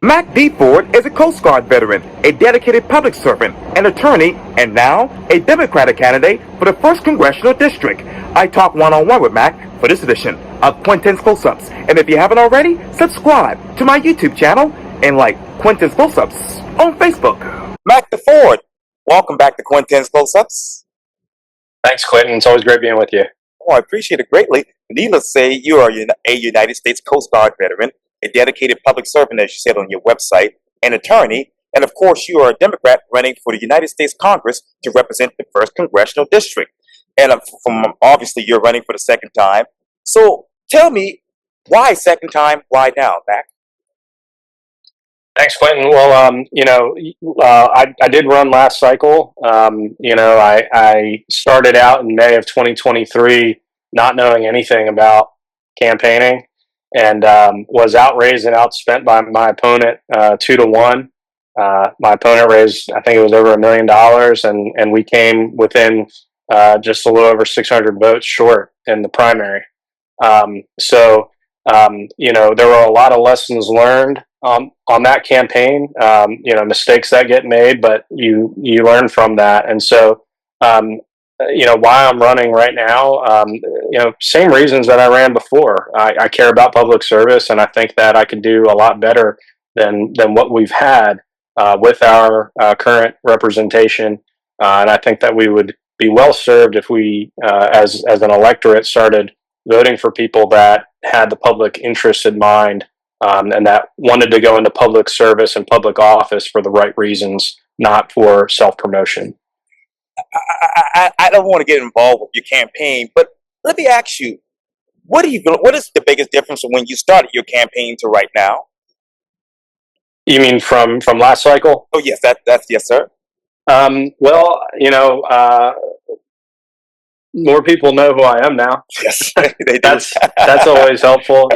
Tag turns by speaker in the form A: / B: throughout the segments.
A: Mac Deford is a Coast Guard veteran, a dedicated public servant, an attorney, and now a Democratic candidate for the 1st Congressional District. I talk one-on-one with Mac for this edition of Quintin's Close-Ups. And if you haven't already, subscribe to my YouTube channel and like Quintin's Close-Ups on Facebook. Mac Deford, welcome back to Quintin's Close-Ups.
B: Thanks, Quintin. It's always great being with you.
A: Oh, I appreciate it greatly. Needless to say, you are a United States Coast Guard veteran, a dedicated public servant, as you said on your website, an attorney, and of course you are a Democrat running for the United States Congress to represent the 1st Congressional District. And obviously you're running for the second time. So tell me, why second time? Why now, Mac?
B: Thanks, Quintin. Well, I did run last cycle. I started out in May of 2023 not knowing anything about campaigning, and was outraised and outspent by my opponent 2-1. My opponent raised, I think it was over $1 million, and we came within just a little over 600 votes short in the primary. There were a lot of lessons learned on that campaign. Mistakes that get made, but you learn from that. And so, why I'm running right now, same reasons that I ran before. I care about public service, and I think that I could do a lot better than what we've had with our current representation. And I think that we would be well served if we, as an electorate, started voting for people that had the public interest in mind, and that wanted to go into public service and public office for the right reasons, not for self-promotion.
A: I don't want to get involved with your campaign, but let me ask you, what is the biggest difference from when you started your campaign to right now?
B: You mean from last cycle?
A: Oh, yes, that's yes, sir.
B: More people know who I am now.
A: Yes, they do.
B: That's always helpful.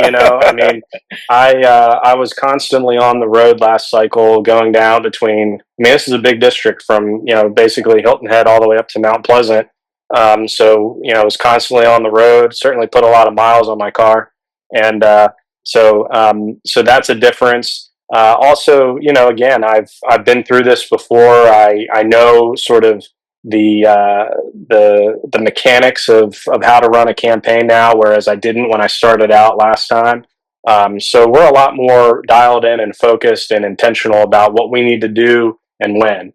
B: I was constantly on the road last cycle, going down between. This is a big district from basically Hilton Head all the way up to Mount Pleasant. I was constantly on the road. Certainly put a lot of miles on my car, and so that's a difference. Also, again, I've been through this before. I know sort of the mechanics of how to run a campaign now, whereas I didn't when I started out last time. So we're a lot more dialed in and focused and intentional about what we need to do and when.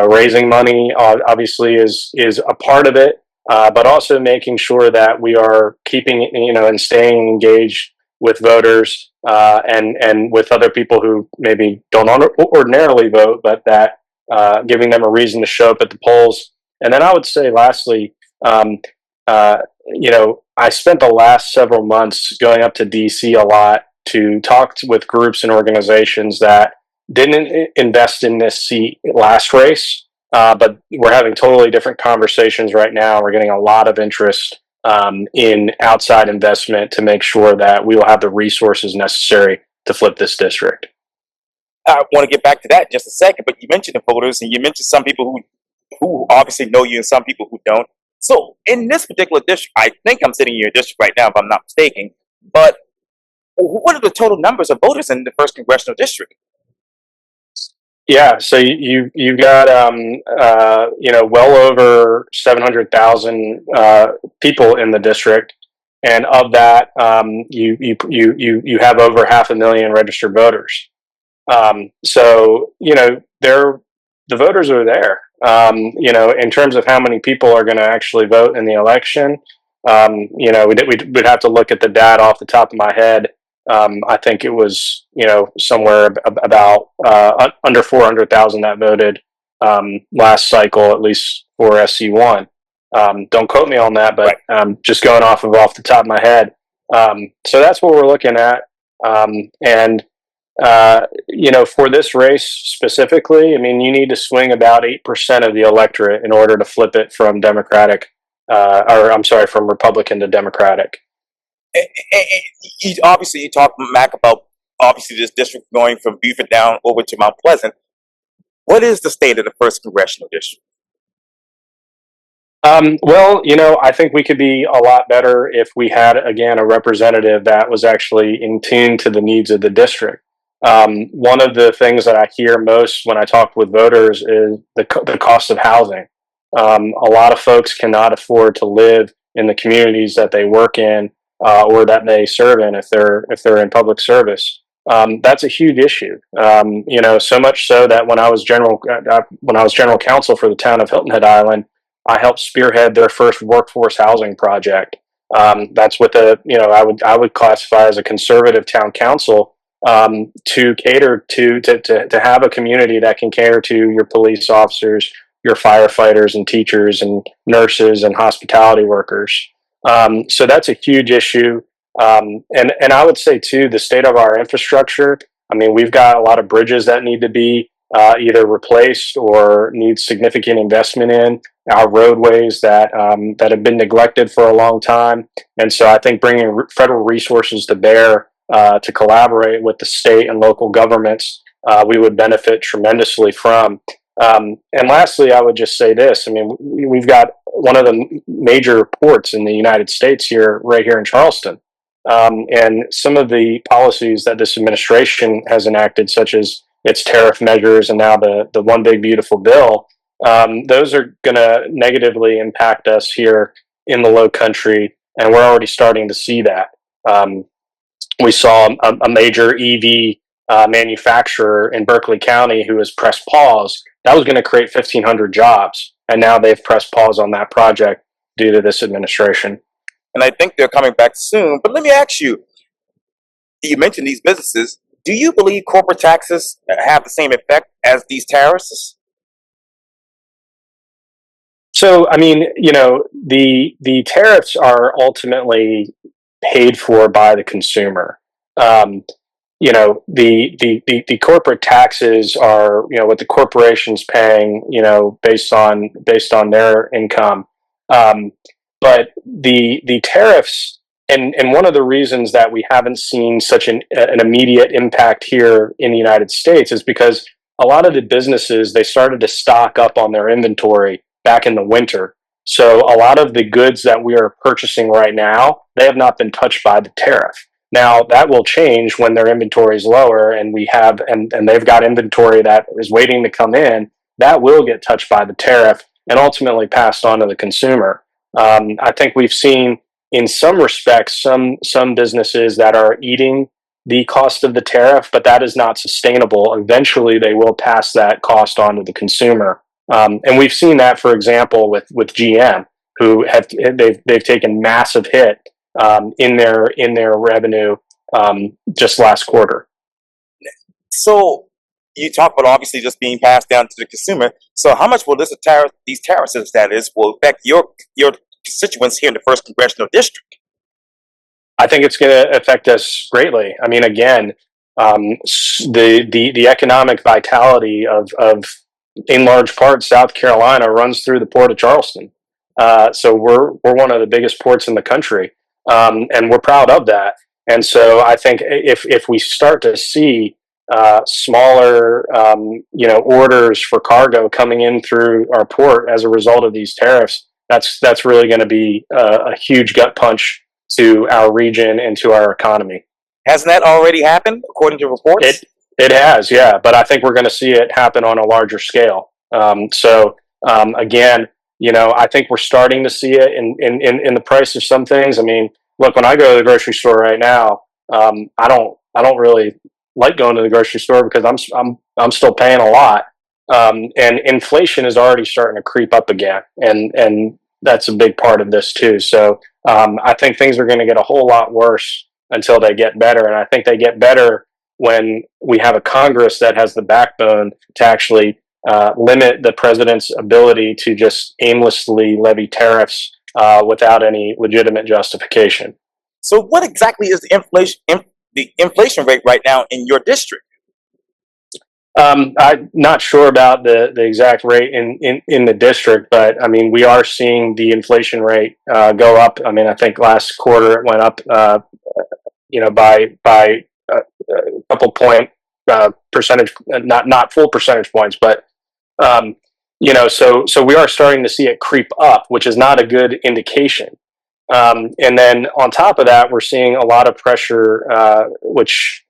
B: Raising money obviously is a part of it, but also making sure that we are keeping and staying engaged with voters and with other people who maybe don't ordinarily vote, but that giving them a reason to show up at the polls. And then I would say, lastly, I spent the last several months going up to DC a lot to talk with groups and organizations that didn't invest in this seat last race, but we're having totally different conversations right now. We're getting a lot of interest in outside investment to make sure that we will have the resources necessary to flip this district.
A: I want to get back to that in just a second, but you mentioned the voters, and you mentioned some people who obviously know you and some people who don't. So in this particular district, I think I'm sitting in your district right now, if I'm not mistaken, but what are the total numbers of voters in the 1st Congressional District?
B: Yeah, so you've got well over 700,000 people in the district, and of that, you have over 500,000 registered voters. The voters are there. In terms of how many people are going to actually vote in the election, we'd have to look at the data off the top of my head. I think it was, somewhere about under 400,000 that voted last cycle, at least for SC1. Don't quote me on that, but just going off the top of my head. So that's what we're looking at. For this race specifically, you need to swing about 8% of the electorate in order to flip it from from Republican to Democratic.
A: You talked, Mac, about obviously this district going from Deford down over to Mount Pleasant. What is the state of the 1st Congressional District?
B: I think we could be a lot better if we had, again, a representative that was actually in tune to the needs of the district. one of the things that I hear most when I talk with voters is the cost of housing. A lot of folks cannot afford to live in the communities that they work in or that they serve in if they're in public service. That's a huge issue. So much so that when I was general counsel for the town of Hilton Head Island, I helped spearhead their first workforce housing project. That's what I would classify as a conservative town council, to cater to have a community that can cater to your police officers, your firefighters and teachers and nurses and hospitality workers. So that's a huge issue. And I would say too, the state of our infrastructure. I mean, we've got a lot of bridges that need to be either replaced or need significant investment in our roadways that have been neglected for a long time. And so I think bringing federal resources to bear to collaborate with the state and local governments, we would benefit tremendously from. And lastly, I would just say this. I mean, we've got one of the major ports in the United States right here in Charleston. And some of the policies that this administration has enacted, such as its tariff measures and now the One Big Beautiful Bill, those are going to negatively impact us here in the Low Country, and we're already starting to see that. We saw a major EV manufacturer in Berkeley County who has pressed pause. That was going to create 1,500 jobs, and now they've pressed pause on that project due to this administration.
A: And I think they're coming back soon. But let me ask you, you mentioned these businesses. Do you believe corporate taxes have the same effect as these tariffs?
B: So, I mean, the tariffs are ultimately paid for by the consumer. The corporate taxes are what the corporation's paying based on their income. But the tariffs, and one of the reasons that we haven't seen such an immediate impact here in the United States is because a lot of the businesses, they started to stock up on their inventory back in the winter. So a lot of the goods that we are purchasing right now, they have not been touched by the tariff. Now that will change when their inventory is lower and and they've got inventory that is waiting to come in. That will get touched by the tariff and ultimately passed on to the consumer. I think we've seen in some respects some businesses that are eating the cost of the tariff, but that is not sustainable. Eventually, they will pass that cost on to the consumer. And we've seen that, for example, with GM, who they've taken massive hit in their revenue just last quarter.
A: So you talk about obviously just being passed down to the consumer. So how much will these tariffs, that is, will affect your constituents here in the first congressional district?
B: I think it's going to affect us greatly. I mean, again, the economic vitality of in large part South Carolina runs through the port of Charleston. So we're one of the biggest ports in the country, and we're proud of that. And so I think if we start to see smaller orders for cargo coming in through our port as a result of these tariffs, that's really going to be a huge gut punch to our region and to our economy.
A: Hasn't that already happened, according to reports?
B: It has, yeah, but I think we're going to see it happen on a larger scale. Again, I think we're starting to see it in the price of some things. I mean, look, when I go to the grocery store right now, I don't really like going to the grocery store because I'm still paying a lot, and inflation is already starting to creep up again, and that's a big part of this too. So I think things are going to get a whole lot worse until they get better, and I think they get better when we have a Congress that has the backbone to actually limit the president's ability to just aimlessly levy tariffs without any legitimate justification.
A: So what exactly is the inflation rate right now in your district?
B: I'm not sure about the exact rate in the district, but I mean, we are seeing the inflation rate go up. I mean, I think last quarter it went up, by a couple point percentage, not full percentage points, but so we are starting to see it creep up, which is not a good indication. And then on top of that, we're seeing a lot of pressure, which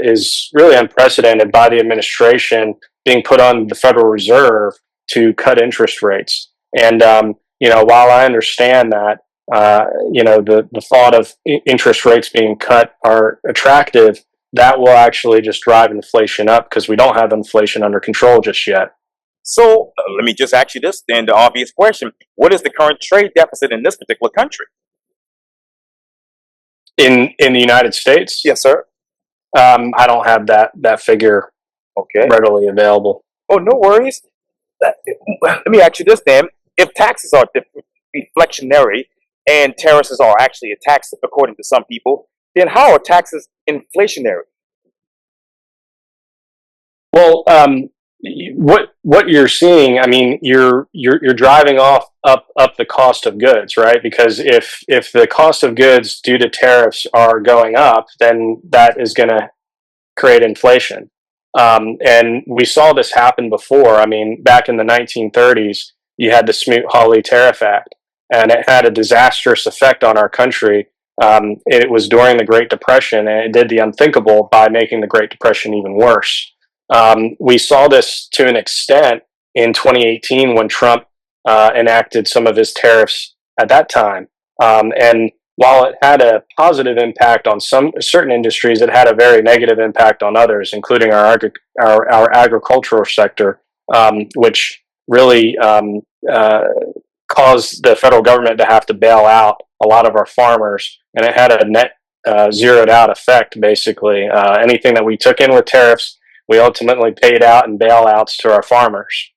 B: is really unprecedented by the administration being put on the Federal Reserve to cut interest rates. And while I understand that the thought of interest rates being cut are attractive, that will actually just drive inflation up because we don't have inflation under control just yet.
A: So let me just ask you this then, the obvious question. What is the current trade deficit in this particular country?
B: In the United States?
A: Yes, sir.
B: I don't have that figure readily available.
A: Oh, no worries. Let me ask you this then. If taxes are deflectionary and tariffs are actually a tax according to some people, then how are taxes inflationary?
B: Well, what you're seeing, I mean, you're driving up the cost of goods, right? Because if the cost of goods due to tariffs are going up, then that is going to create inflation. And we saw this happen before. I mean, back in the 1930s, you had the Smoot-Hawley Tariff Act, and it had a disastrous effect on our country. It was during the Great Depression, and it did the unthinkable by making the Great Depression even worse. We saw this to an extent in 2018 when Trump enacted some of his tariffs at that time. And while it had a positive impact on certain industries, it had a very negative impact on others, including our agricultural sector, which really caused the federal government to have to bail out a lot of our farmers, and it had a net zeroed out effect. Basically, anything that we took in with tariffs, we ultimately paid out in bailouts to our farmers.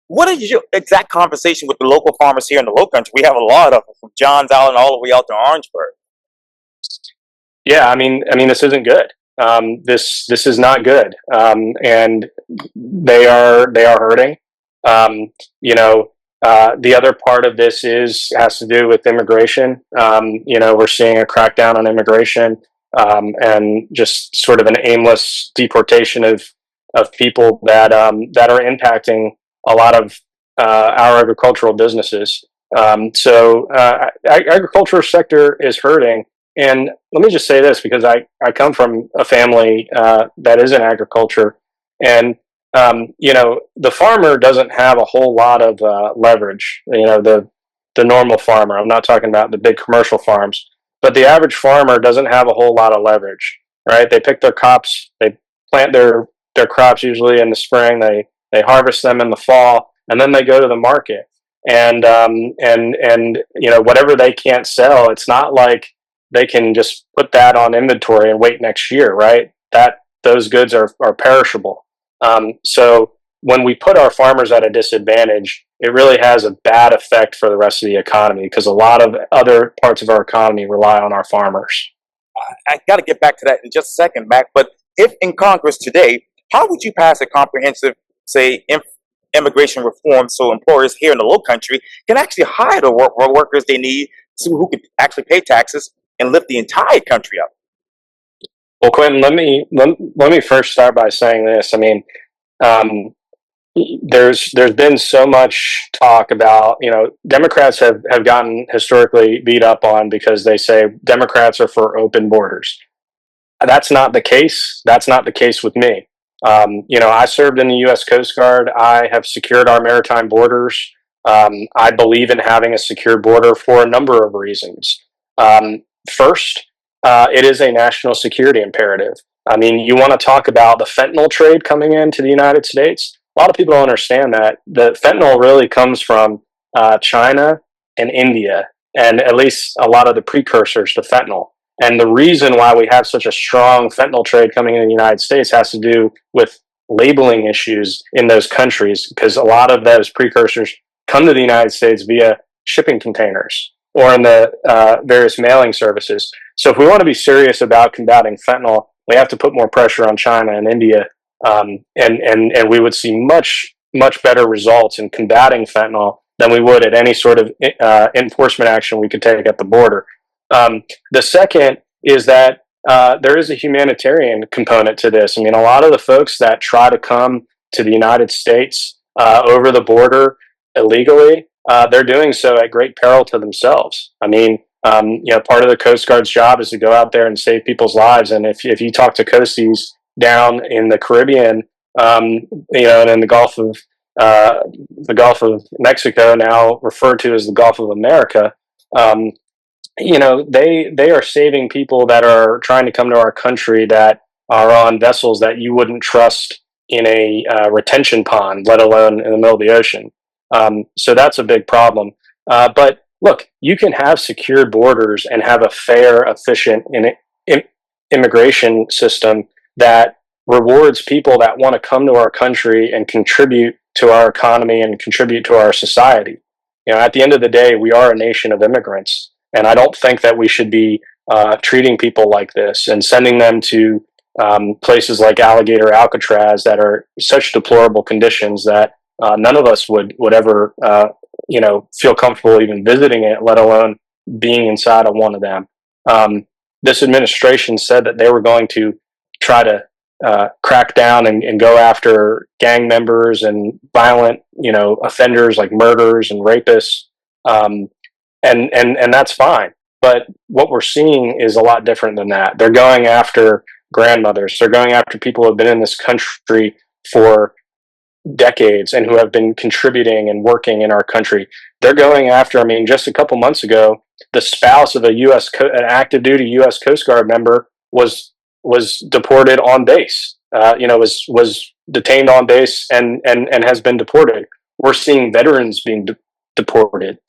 A: What is your exact conversation with the local farmers here in the Low Country? We have a lot of them, from Johns Island all the way out to Orangeburg.
B: Yeah, I mean, this isn't good. This is not good, and they are hurting. The other part of this has to do with immigration. We're seeing a crackdown on immigration, and just sort of an aimless deportation of people that are impacting a lot of our agricultural businesses. So agricultural sector is hurting. And let me just say this, because I come from a family that is in agriculture, and the farmer doesn't have a whole lot of leverage. The normal farmer. I'm not talking about the big commercial farms, but the average farmer doesn't have a whole lot of leverage, right? They pick their crops, they plant their crops usually in the spring, they harvest them in the fall, and then they go to the market. And whatever they can't sell, it's not like they can just put that on inventory and wait next year, right? Those goods are perishable. So when we put our farmers at a disadvantage, it really has a bad effect for the rest of the economy, because a lot of other parts of our economy rely on our farmers.
A: I got to get back to that in just a second, Mac. But if in Congress today, how would you pass a comprehensive, say, immigration reform so employers here in the Low Country can actually hire the workers they need, who could actually pay taxes and lift the entire country up?
B: Well, Quintin, let me first start by saying this. I mean, there's been so much talk about, Democrats have gotten historically beat up on because they say Democrats are for open borders. That's not the case. That's not the case with me. I served in the U.S. Coast Guard. I have secured our maritime borders. I believe in having a secure border for a number of reasons. First, it is a national security imperative. I mean, you want to talk about the fentanyl trade coming into the United States? A lot of people don't understand that the fentanyl really comes from China and India, and at least a lot of the precursors to fentanyl. And the reason why we have such a strong fentanyl trade coming in the United States has to do with labeling issues in those countries, because a lot of those precursors come to the United States via shipping containers or in the various mailing services. So if we want to be serious about combating fentanyl, we have to put more pressure on China and India, and we would see much better results in combating fentanyl than we would at any sort of enforcement action we could take at the border. The second is that there is a humanitarian component to this. I mean, a lot of the folks that try to come to the United States over the border illegally, they're doing so at great peril to themselves. I mean, Part of the Coast Guard's job is to go out there and save people's lives. And if you talk to coasties down in the Caribbean, and in the Gulf of Mexico, now referred to as the Gulf of America, um, they are saving people that are trying to come to our country that are on vessels that you wouldn't trust in a retention pond, let alone in the middle of the ocean. So that's a big problem. But look, you can have secured borders and have a fair, efficient immigration system that rewards people that want to come to our country and contribute to our economy and contribute to our society. At the end of the day, we are a nation of immigrants, and I don't think that we should be treating people like this and sending them to places like Alligator Alcatraz that are such deplorable conditions that none of us would ever feel comfortable even visiting it, let alone being inside of one of them. This administration said that they were going to try to crack down and go after gang members and violent, offenders like murderers and rapists, and that's fine. But what we're seeing is a lot different than that. They're going after grandmothers. They're going after people who have been in this country for decades and who have been contributing and working in our country. They're going after, just a couple months ago, the spouse of an active duty U.S. Coast Guard member was deported on base. Was detained on base and has been deported. We're seeing veterans being deported.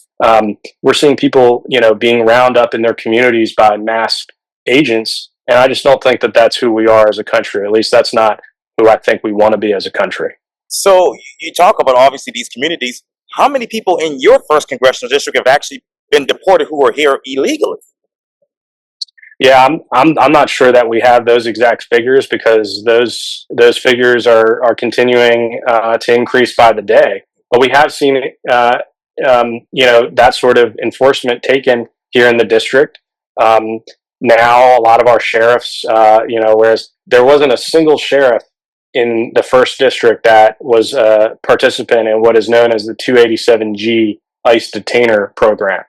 B: We're seeing people, being round up in their communities by masked agents, and I just don't think that that's who we are as a country. At least that's not who I think we want to be as a country.
C: So you talk about obviously these communities. How many people in your first congressional district have actually been deported who are here illegally?
B: Yeah, I'm not sure that we have those exact figures because those figures are continuing to increase by the day. But we have seen that sort of enforcement taken here in the district. Now a lot of our sheriffs, whereas there wasn't a single sheriff in the first district that was a participant in what is known as the 287G ICE detainer program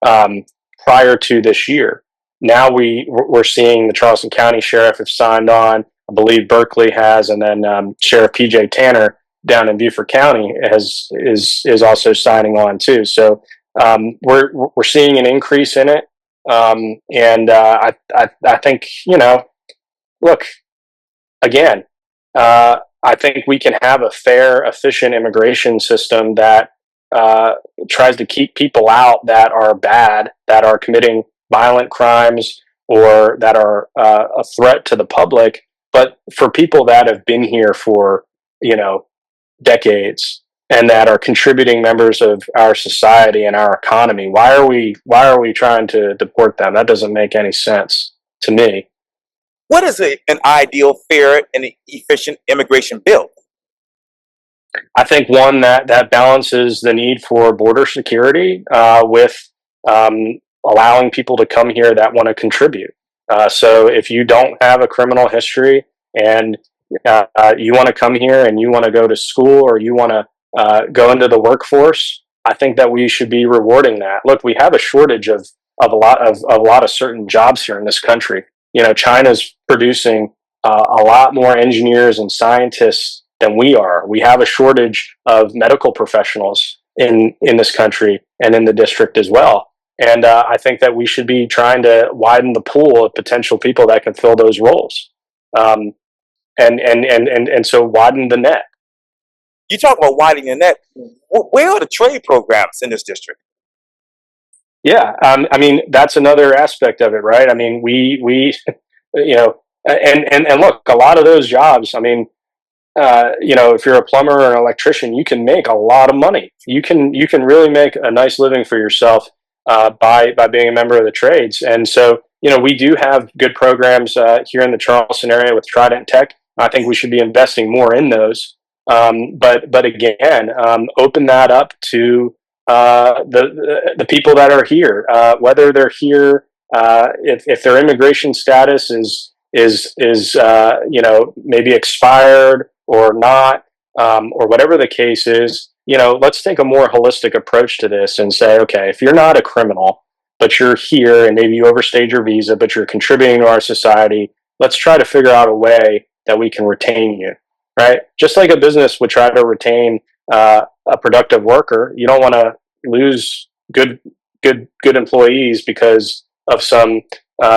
B: prior to this year. Now we're seeing the Charleston County Sheriff have signed on. I believe Berkeley has, and then Sheriff PJ Tanner down in Beaufort County is also signing on too. So we're seeing an increase in it, and I think look again. I think we can have a fair, efficient immigration system that tries to keep people out that are bad, that are committing violent crimes, or that are a threat to the public. But for people that have been here for decades and that are contributing members of our society and our economy, why are we trying to deport them? That doesn't make any sense to me.
C: What is an ideal, fair, and efficient immigration bill?
B: I think one that balances the need for border security with allowing people to come here that want to contribute. So if you don't have a criminal history and you want to come here and you want to go to school or you want to go into the workforce, I think that we should be rewarding that. Look, we have a shortage of a lot of certain jobs here in this country. China's producing a lot more engineers and scientists than we are. We have a shortage of medical professionals in this country and in the district as well. And I think that we should be trying to widen the pool of potential people that can fill those roles, and so widen the net.
C: You talk about widening the net. Where are the trade programs in this district?
B: Yeah, that's another aspect of it, right? We and look, a lot of those jobs. If you're a plumber or an electrician, you can make a lot of money. You can really make a nice living for yourself by being a member of the trades. And so, we do have good programs here in the Charleston area with Trident Tech. I think we should be investing more in those. But again, open that up to the people that are here, whether they're here, if their immigration status is maybe expired or not, or whatever the case is. Let's take a more holistic approach to this and say, okay, if you're not a criminal, but you're here and maybe you overstayed your visa, but you're contributing to our society. Let's try to figure out a way that we can retain you, right? Just like a business would try to retain a productive worker. You don't want to lose good employees because of some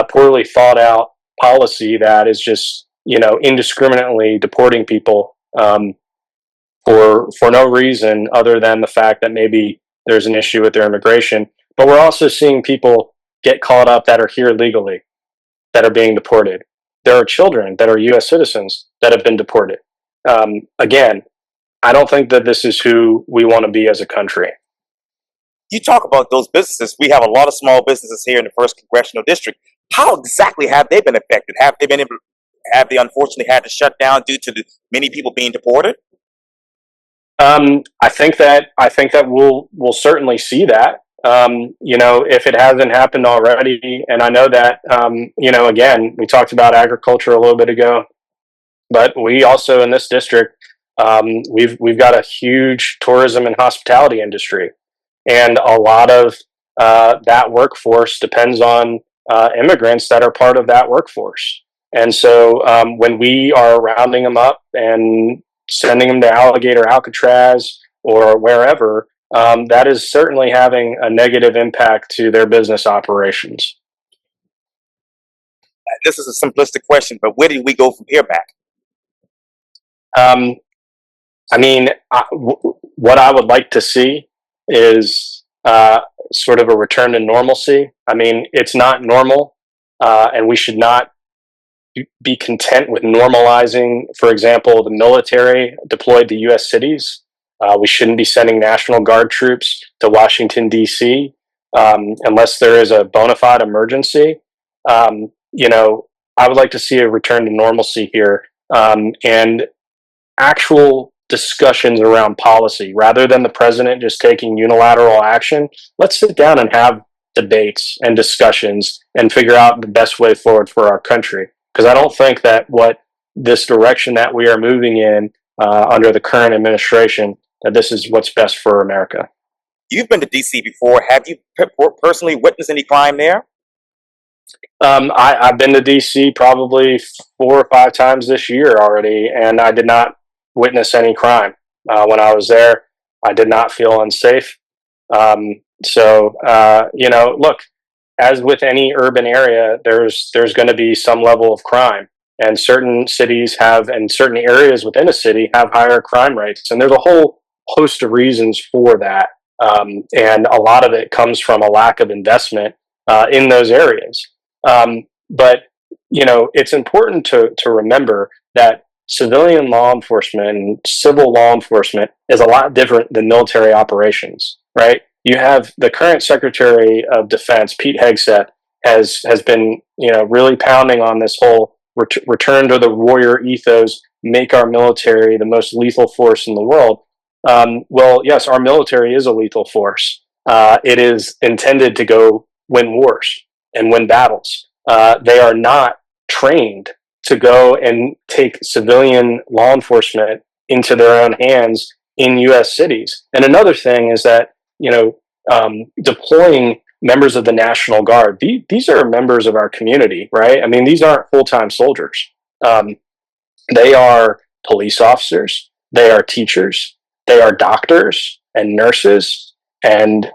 B: poorly thought out policy that is just, indiscriminately deporting people for no reason other than the fact that maybe there's an issue with their immigration. But we're also seeing people get caught up that are here legally, that are being deported. There are children that are U.S. citizens that have been deported. Again, I don't think that this is who we want to be as a country.
C: You talk about those businesses. We have a lot of small businesses here in the first congressional district. How exactly have they been affected? Have they unfortunately had to shut down due to the many people being deported?
B: I think that we'll certainly see that. If it hasn't happened already, and I know that again, we talked about agriculture a little bit ago, but we also in this district, we've got a huge tourism and hospitality industry, and a lot of that workforce depends on immigrants that are part of that workforce. And so when we are rounding them up and sending them to Alligator, Alcatraz, or wherever, that is certainly having a negative impact to their business operations.
C: This is a simplistic question, but where did we go from here back?
B: What I would like to see is sort of a return to normalcy. I mean, it's not normal, and we should not be content with normalizing, for example, the military deployed to U.S. cities. We shouldn't be sending National Guard troops to Washington, D.C. Unless there is a bona fide emergency. I would like to see a return to normalcy here, and actual discussions around policy rather than the president just taking unilateral action. Let's sit down and have debates and discussions and figure out the best way forward for our country. Because I don't think that what this direction that we are moving in under the current administration, that this is what's best for America.
C: You've been to D.C. before. Have you personally witnessed any crime there?
B: I've been to D.C. probably 4 or 5 times this year already, and I did not witness any crime. When I was there, I did not feel unsafe. Look, as with any urban area, there's going to be some level of crime, and certain cities have, and certain areas within a city have higher crime rates, and there's a whole host of reasons for that, and a lot of it comes from a lack of investment in those areas. But it's important to remember that civilian law enforcement and civil law enforcement is a lot different than military operations, right? You have the current Secretary of Defense, Pete Hegseth, has been really pounding on this whole return to the warrior ethos, make our military the most lethal force in the world. Well, yes, our military is a lethal force. It is intended to go win wars and win battles. They are not trained to go and take civilian law enforcement into their own hands in U.S. cities. And another thing is that deploying members of the National Guard, these are members of our community, right? I mean, these aren't full-time soldiers. They are police officers, they are teachers, they are doctors and nurses and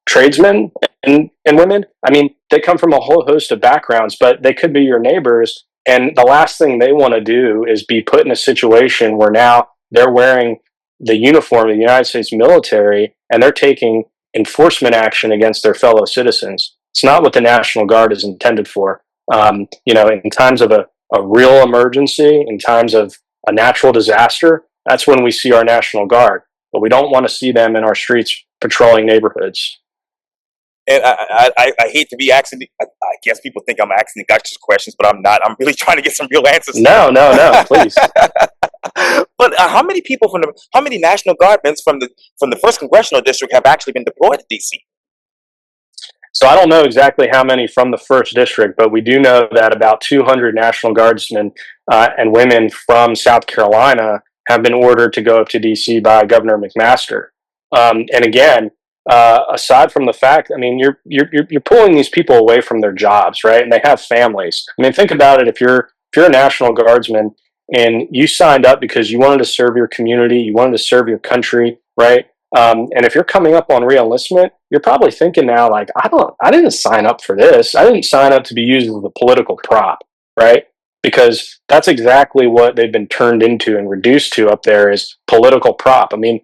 B: tradesmen and women. I mean, they come from a whole host of backgrounds, but they could be your neighbors. And the last thing they want to do is be put in a situation where now they're wearing the uniform of the United States military and they're taking enforcement action against their fellow citizens. It's not what the National Guard is intended for. In times of a real emergency, in times of a natural disaster, that's when we see our National Guard. But we don't want to see them in our streets patrolling neighborhoods.
C: And I hate to be asking. I guess people think I'm asking gotcha questions, but I'm not. I'm really trying to get some real answers.
B: No, please.
C: But how many National Guardmen from the first congressional district have actually been deployed to DC?
B: So I don't know exactly how many from the first district, but we do know that about 200 National Guardsmen and women from South Carolina have been ordered to go up to DC by Governor McMaster. And again, aside from the fact, I mean, you're pulling these people away from their jobs, right? And they have families. I mean, think about it. If you're a National Guardsman and you signed up because you wanted to serve your community, you wanted to serve your country, right? And if you're coming up on reenlistment, you're probably thinking now, like, I didn't sign up for this. I didn't sign up to be used as a political prop, right? Because that's exactly what they've been turned into and reduced to up there is political prop. I mean,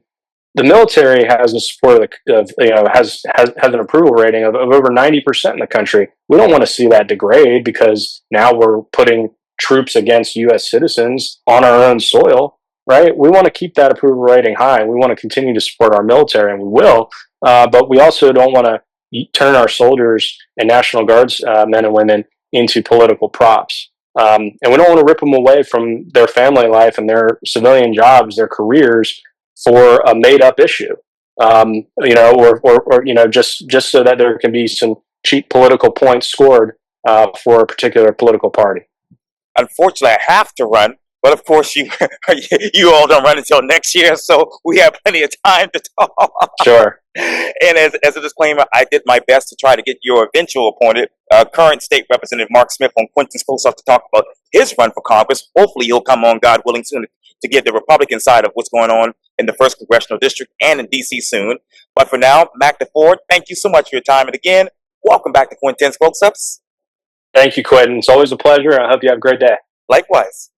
B: the military has a support of has an approval rating of over 90% in the country. We don't want to see that degrade because now we're putting troops against U.S. citizens on our own soil, right? We want to keep that approval rating high. We want to continue to support our military, and we will. But we also don't want to turn our soldiers and National Guards men and women into political props. And we don't want to rip them away from their family life and their civilian jobs, their careers, for a made-up issue, or just so that there can be some cheap political points scored for a particular political party.
C: Unfortunately, I have to run, but of course, you you all don't run until next year, so we have plenty of time to talk.
B: Sure.
C: And as a disclaimer, I did my best to try to get your eventual appointed current state representative Mark Smith on Quintin's close-up to talk about his run for Congress. Hopefully, he'll come on, God willing, soon to get the Republican side of what's going on in the 1st Congressional District and in D.C. soon. But for now, Mac Deford, thank you so much for your time. And again, welcome back to Quintin's Close-Ups.
B: Thank you, Quintin. It's always a pleasure. I hope you have a great day.
C: Likewise.